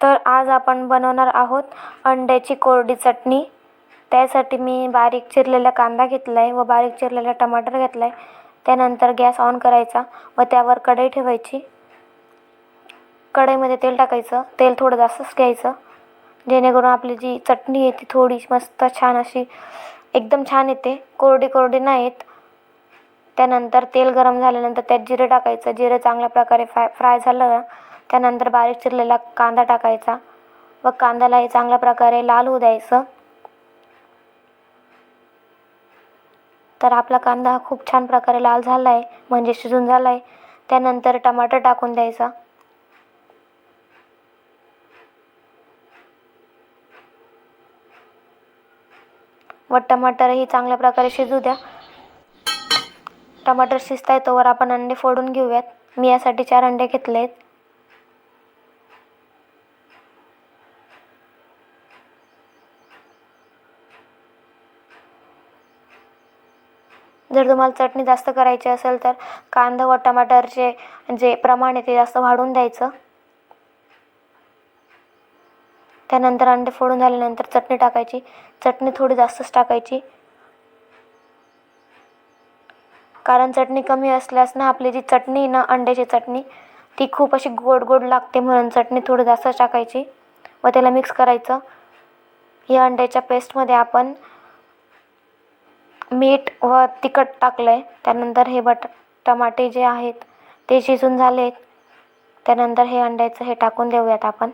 तर आज आपण बनवणार आहोत अंड्याची कोरडी चटणी। त्यासाठी मी बारीक चिरलेला कांदा घेतला आहे व बारीक चिरलेला टमाटर घेतला आहे। त्यानंतर गॅस ऑन करायचा व त्यावर कढई ठेवायची। कढईमध्ये तेल टाकायचं। तेल थोडं जास्तच घ्यायचं जेणेकरून आपली जी चटणी आहे ती थोडी मस्त छान अशी एकदम छान येते, कोरडी कोरडी नाही येत। त्यानंतर तेल गरम झाल्यानंतर त्यात जिरे टाकायचं। जिरे चांगल्या प्रकारे फ्राय झालं त्यानंतर बारीक चिरलेला कांदा टाकायचा व कांद्यालाही चांगल्या प्रकारे लाल होऊ द्यायचं। तर आपला कांदा खूप छान प्रकारे लाल झाला आहे, म्हणजे शिजून झाला आहे। त्यानंतर टमाटर टाकून द्यायचा व टमाटरही चांगल्या प्रकारे शिजू द्या। टमाटर शिजताय तोवर आपण अंडे फोडून घेऊयात। मी यासाठी 4 अंडे घेतले आहेत। जर तुम्हाला चटणी जास्त करायची असेल तर कांदा व टमाटरचे जे प्रमाण आहे ते जास्त वाढवून द्यायचं। त्यानंतर अंडे फोडून झाल्यानंतर चटणी टाकायची। चटणी थोडी जास्तच टाकायची, कारण चटणी कमी असल्यास ना आपली जी चटणी ना अंड्याची चटणी ती खूप अशी गोड गोड लागते, म्हणून चटणी थोडी जास्त टाकायची व त्याला मिक्स करायचं। या अंड्याच्या पेस्टमध्ये आपण मीठ व तिखट टाकलं आहे। त्यानंतर हे टमाटे जे आहेत ते शिजून झाले आहेत। त्यानंतर हे अंड्याचं हे टाकून देऊयात आपण,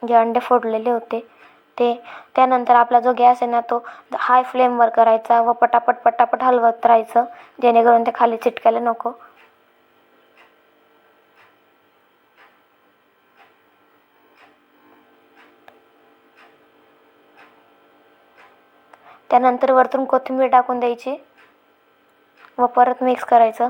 जे अंडे फोडलेले होते ते। त्यानंतर आपला जो गॅस आहे ना तो हाय फ्लेमवर करायचा व पटापट पटापट हलवत राहायचं जेणेकरून ते खाली चिटकायला नको। त्यानंतर वरतून कोथिंबीर टाकून द्यायची व परत मिक्स करायचं।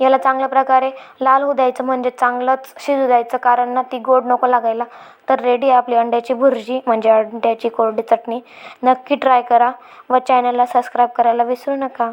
याला चांगल्या प्रकारे लाल होऊ द्यायचं, म्हणजे चांगलंच शिजू द्यायचं, कारण ना ती गोड नको लागायला। तर रेडी आपली अंड्याची भुर्जी म्हणजे अंड्याची कोरडी चटणी। नक्की ट्राय करा व चॅनलला सबस्क्राईब करायला विसरू नका।